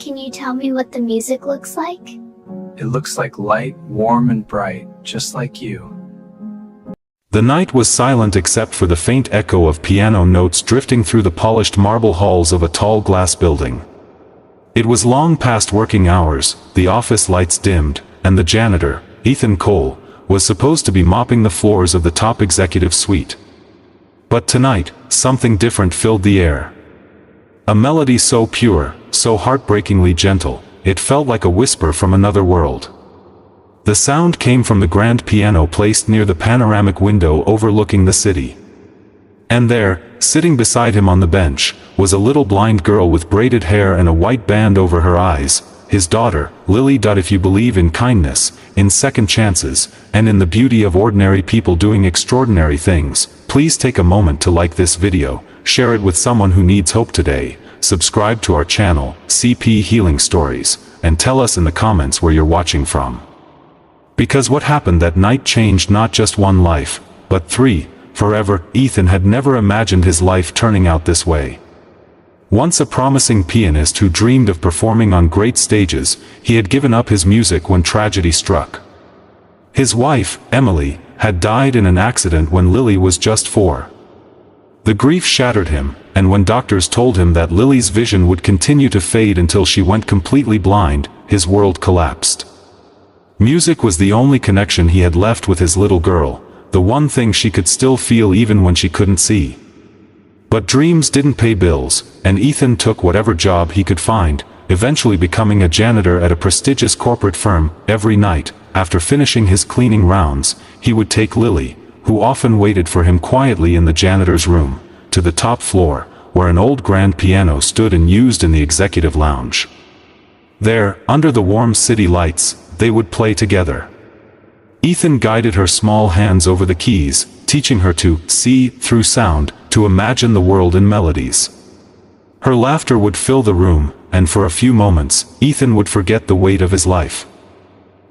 Can you tell me what the music looks like? It looks like light, warm and bright, just like you. The night was silent except for the faint echo of piano notes drifting through the polished marble halls of a tall glass building. It was long past working hours, the office lights dimmed, and the janitor, Ethan Cole, was supposed to be mopping the floors of the top executive suite. But tonight, something different filled the air. A melody so pure, so heartbreakingly gentle, it felt like a whisper from another world. The sound came from the grand piano placed near the panoramic window overlooking the city. And there, sitting beside him on the bench, was a little blind girl with braided hair and a white band over her eyes, his daughter, Lily. If you believe in kindness, in second chances, and in the beauty of ordinary people doing extraordinary things, please take a moment to like this video, share it with someone who needs hope today, subscribe to our channel, CP Healing Stories, and tell us in the comments where you're watching from. Because what happened that night changed not just one life, but three, forever. Ethan had never imagined his life turning out this way. Once a promising pianist who dreamed of performing on great stages, he had given up his music when tragedy struck. His wife, Emily, had died in an accident when Lily was just 4. The grief shattered him, and when doctors told him that Lily's vision would continue to fade until she went completely blind, his world collapsed. Music was the only connection he had left with his little girl, the one thing she could still feel even when she couldn't see. But dreams didn't pay bills, and Ethan took whatever job he could find, eventually becoming a janitor at a prestigious corporate firm. Every night, after finishing his cleaning rounds, he would take Lily, who often waited for him quietly in the janitor's room, to the top floor, where an old grand piano stood and used in the executive lounge. There, under the warm city lights, they would play together. Ethan guided her small hands over the keys, teaching her to see through sound, to imagine the world in melodies. Her laughter would fill the room, and for a few moments, Ethan would forget the weight of his life.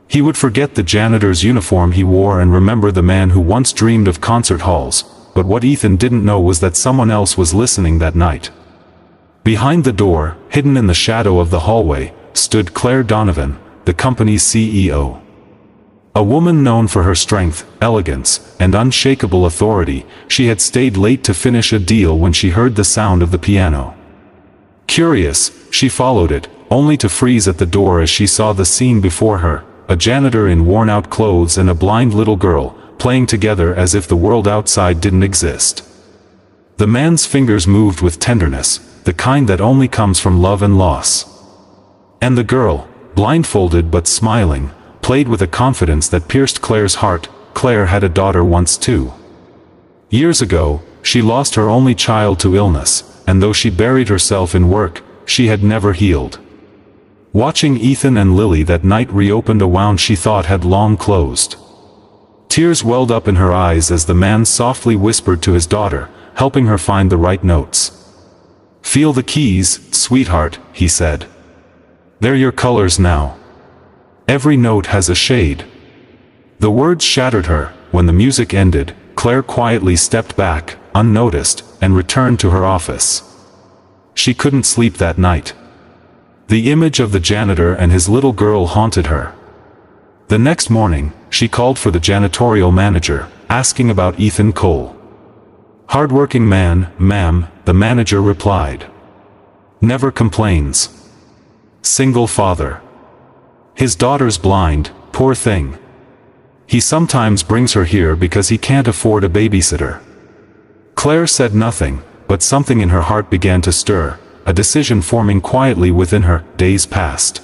He would forget the janitor's uniform he wore and remember the man who once dreamed of concert halls, but what Ethan didn't know was that someone else was listening that night. Behind the door, hidden in the shadow of the hallway, stood Claire Donovan, the company's CEO. A woman known for her strength, elegance, and unshakable authority, she had stayed late to finish a deal when she heard the sound of the piano. Curious, she followed it, only to freeze at the door as she saw the scene before her, a janitor in worn-out clothes and a blind little girl, playing together as if the world outside didn't exist. The man's fingers moved with tenderness, the kind that only comes from love and loss. And the girl, blindfolded but smiling, played with a confidence that pierced Claire's heart. Claire had a daughter once too. Years ago, she lost her only child to illness, and though she buried herself in work, she had never healed. Watching Ethan and Lily that night reopened a wound she thought had long closed. Tears welled up in her eyes as the man softly whispered to his daughter, helping her find the right notes. "Feel the keys, sweetheart," he said. "They're your colors now. Every note has a shade." The words shattered her. When the music ended, Claire quietly stepped back, unnoticed, and returned to her office. She couldn't sleep that night. The image of the janitor and his little girl haunted her. The next morning, she called for the janitorial manager, asking about Ethan Cole. "Hardworking man, ma'am," the manager replied. "Never complains. Single father. His daughter's blind, poor thing. He sometimes brings her here because he can't afford a babysitter." Claire said nothing, but something in her heart began to stir, a decision forming quietly within her. Days passed.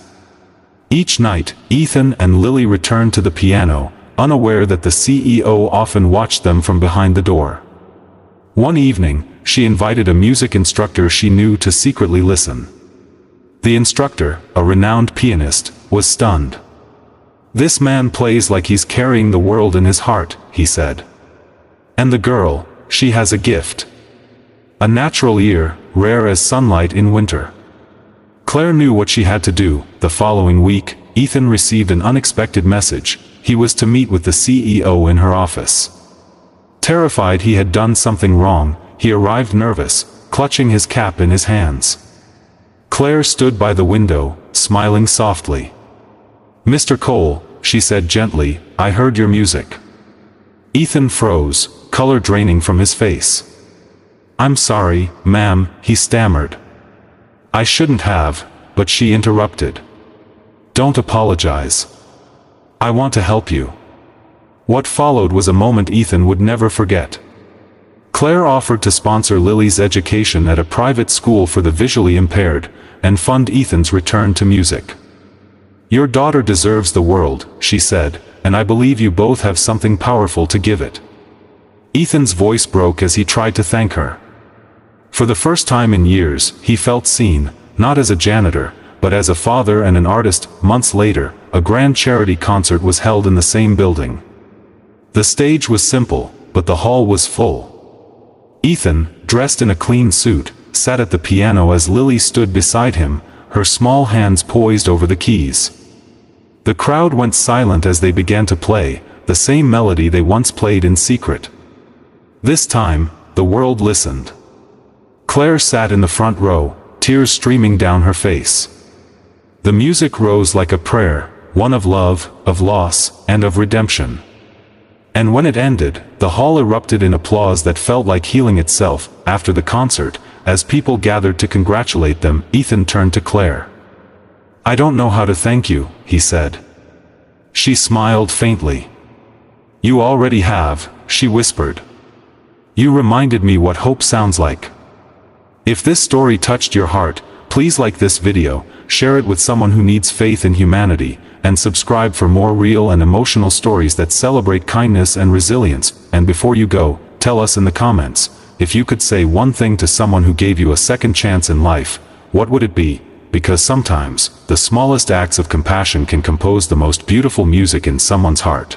Each night, Ethan and Lily returned to the piano, unaware that the CEO often watched them from behind the door. One evening, she invited a music instructor she knew to secretly listen. The instructor, a renowned pianist, was stunned. "This man plays like he's carrying the world in his heart," he said. "And the girl, she has a gift. A natural ear, rare as sunlight in winter." Claire knew what she had to do. The following week, Ethan received an unexpected message. He was to meet with the CEO in her office. Terrified he had done something wrong, he arrived nervous, clutching his cap in his hands. Claire stood by the window, smiling softly. "Mr. Cole," she said gently, "I heard your music." Ethan froze, color draining from his face. "I'm sorry, ma'am," he stammered. "I shouldn't have," but she interrupted. "Don't apologize. I want to help you." What followed was a moment Ethan would never forget. Claire offered to sponsor Lily's education at a private school for the visually impaired, and fund Ethan's return to music. "Your daughter deserves the world," she said, "and I believe you both have something powerful to give it." Ethan's voice broke as he tried to thank her. For the first time in years, he felt seen, not as a janitor, but as a father and an artist. Months later, a grand charity concert was held in the same building. The stage was simple, but the hall was full. Ethan, dressed in a clean suit, sat at the piano as Lily stood beside him, her small hands poised over the keys. The crowd went silent as they began to play, the same melody they once played in secret. This time, the world listened. Claire sat in the front row, tears streaming down her face. The music rose like a prayer, one of love, of loss, and of redemption. And when it ended, the hall erupted in applause that felt like healing itself. After the concert, as people gathered to congratulate them, Ethan turned to Claire. "I don't know how to thank you," he said. She smiled faintly. "You already have," she whispered. "You reminded me what hope sounds like." If this story touched your heart, please like this video, share it with someone who needs faith in humanity, and subscribe for more real and emotional stories that celebrate kindness and resilience. And before you go, tell us in the comments, if you could say one thing to someone who gave you a second chance in life, what would it be? Because sometimes, the smallest acts of compassion can compose the most beautiful music in someone's heart.